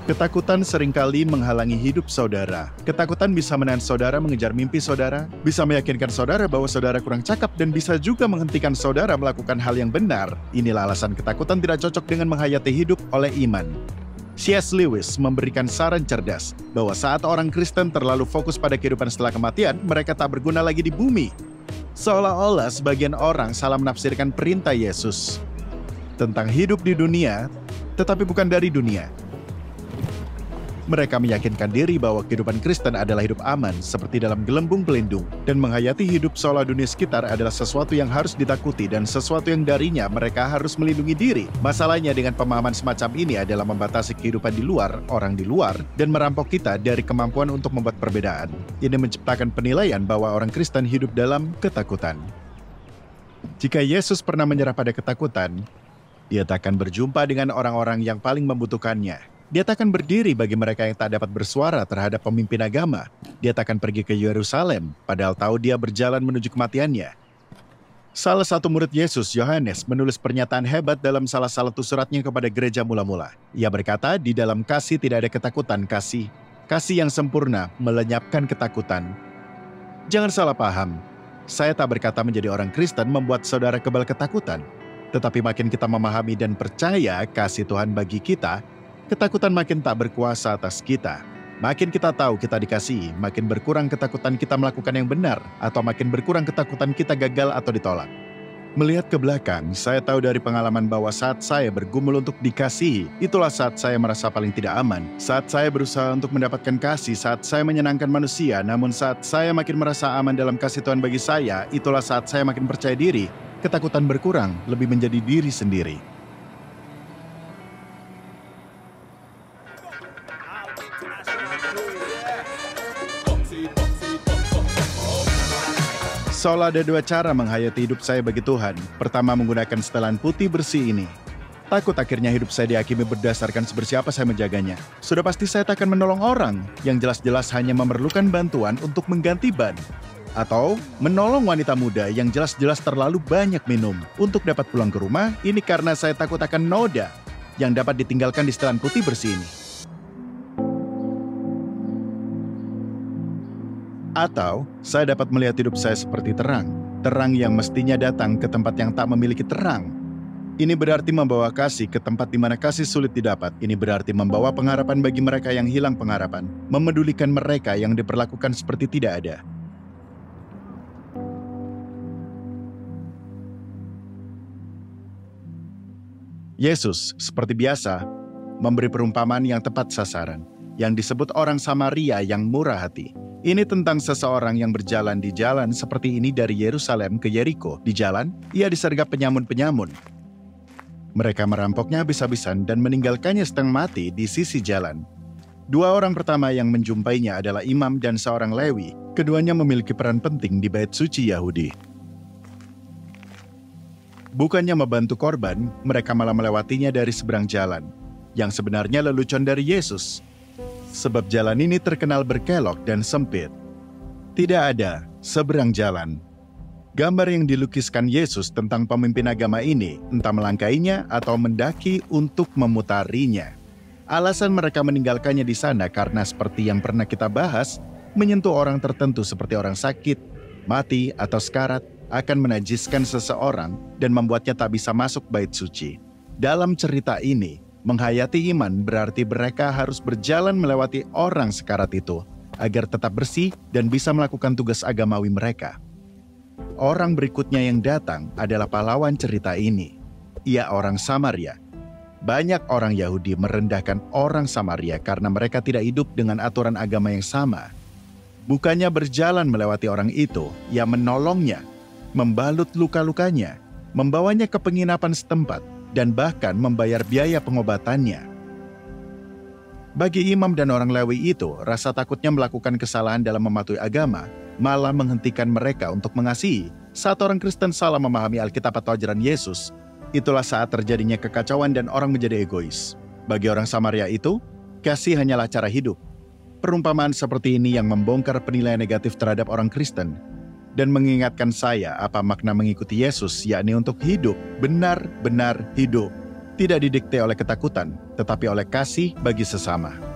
Ketakutan seringkali menghalangi hidup saudara. Ketakutan bisa menahan saudara mengejar mimpi saudara, bisa meyakinkan saudara bahwa saudara kurang cakap, dan bisa juga menghentikan saudara melakukan hal yang benar. Inilah alasan ketakutan tidak cocok dengan menghayati hidup oleh iman. C.S. Lewis memberikan saran cerdas bahwa saat orang Kristen terlalu fokus pada kehidupan setelah kematian, mereka tak berguna lagi di bumi. Seolah-olah sebagian orang salah menafsirkan perintah Yesus tentang hidup di dunia, tetapi bukan dari dunia. Mereka meyakinkan diri bahwa kehidupan Kristen adalah hidup aman, seperti dalam gelembung pelindung, dan menghayati hidup seolah dunia sekitar adalah sesuatu yang harus ditakuti dan sesuatu yang darinya mereka harus melindungi diri. Masalahnya dengan pemahaman semacam ini adalah membatasi kehidupan di luar, orang di luar, dan merampok kita dari kemampuan untuk membuat perbedaan. Ini menciptakan penilaian bahwa orang Kristen hidup dalam ketakutan. Jika Yesus pernah menyerah pada ketakutan, Dia tak akan berjumpa dengan orang-orang yang paling membutuhkannya. Dia tak akan berdiri bagi mereka yang tak dapat bersuara terhadap pemimpin agama. Dia tak akan pergi ke Yerusalem, padahal tahu dia berjalan menuju kematiannya. Salah satu murid Yesus, Yohanes, menulis pernyataan hebat dalam salah satu suratnya kepada gereja mula-mula. Ia berkata, di dalam kasih tidak ada ketakutan, kasih yang sempurna melenyapkan ketakutan. Jangan salah paham, saya tak berkata menjadi orang Kristen membuat saudara kebal ketakutan. Tetapi makin kita memahami dan percaya kasih Tuhan bagi kita, ketakutan makin tak berkuasa atas kita. Makin kita tahu kita dikasihi, makin berkurang ketakutan kita melakukan yang benar, atau makin berkurang ketakutan kita gagal atau ditolak. Melihat ke belakang, saya tahu dari pengalaman bahwa saat saya bergumul untuk dikasihi, itulah saat saya merasa paling tidak aman. Saat saya berusaha untuk mendapatkan kasih, saat saya menyenangkan manusia, namun saat saya makin merasa aman dalam kasih Tuhan bagi saya, itulah saat saya makin percaya diri. Ketakutan berkurang, lebih menjadi diri sendiri. Seolah ada dua cara menghayati hidup saya bagi Tuhan. Pertama, menggunakan setelan putih bersih ini. Takut akhirnya hidup saya dihakimi berdasarkan sebersih apa saya menjaganya. Sudah pasti saya tak akan menolong orang yang jelas-jelas hanya memerlukan bantuan untuk mengganti ban. Atau menolong wanita muda yang jelas-jelas terlalu banyak minum untuk dapat pulang ke rumah. Ini karena saya takut akan noda yang dapat ditinggalkan di setelan putih bersih ini. Atau, saya dapat melihat hidup saya seperti terang. Terang yang mestinya datang ke tempat yang tak memiliki terang. Ini berarti membawa kasih ke tempat di mana kasih sulit didapat. Ini berarti membawa pengharapan bagi mereka yang hilang pengharapan. Memedulikan mereka yang diperlakukan seperti tidak ada. Yesus, seperti biasa, memberi perumpamaan yang tepat sasaran, yang disebut orang Samaria yang murah hati. Ini tentang seseorang yang berjalan di jalan seperti ini dari Yerusalem ke Yeriko. Di jalan, ia disergap penyamun-penyamun. Mereka merampoknya habis-habisan dan meninggalkannya setengah mati di sisi jalan. Dua orang pertama yang menjumpainya adalah imam dan seorang Lewi. Keduanya memiliki peran penting di bait suci Yahudi. Bukannya membantu korban, mereka malah melewatinya dari seberang jalan, yang sebenarnya lelucon dari Yesus. Sebab jalan ini terkenal berkelok dan sempit. Tidak ada seberang jalan. Gambar yang dilukiskan Yesus tentang pemimpin agama ini, entah melangkainya atau mendaki untuk memutarinya. Alasan mereka meninggalkannya di sana karena seperti yang pernah kita bahas, menyentuh orang tertentu seperti orang sakit, mati, atau sekarat, akan menajiskan seseorang dan membuatnya tak bisa masuk bait suci. Dalam cerita ini, menghayati iman berarti mereka harus berjalan melewati orang sekarat itu, agar tetap bersih dan bisa melakukan tugas agamawi mereka. Orang berikutnya yang datang adalah pahlawan cerita ini. Ia orang Samaria. Banyak orang Yahudi merendahkan orang Samaria karena mereka tidak hidup dengan aturan agama yang sama. Bukannya berjalan melewati orang itu, ia menolongnya, membalut luka-lukanya, membawanya ke penginapan setempat, dan bahkan membayar biaya pengobatannya. Bagi imam dan orang Lewi itu, rasa takutnya melakukan kesalahan dalam mematuhi agama malah menghentikan mereka untuk mengasihi. Saat orang Kristen salah memahami Alkitab atau ajaran Yesus, itulah saat terjadinya kekacauan dan orang menjadi egois. Bagi orang Samaria itu, kasih hanyalah cara hidup. Perumpamaan seperti ini yang membongkar penilaian negatif terhadap orang Kristen dan mengingatkan saya apa makna mengikuti Yesus, yakni untuk hidup, benar-benar hidup. tidak didikte oleh ketakutan, tetapi oleh kasih bagi sesama.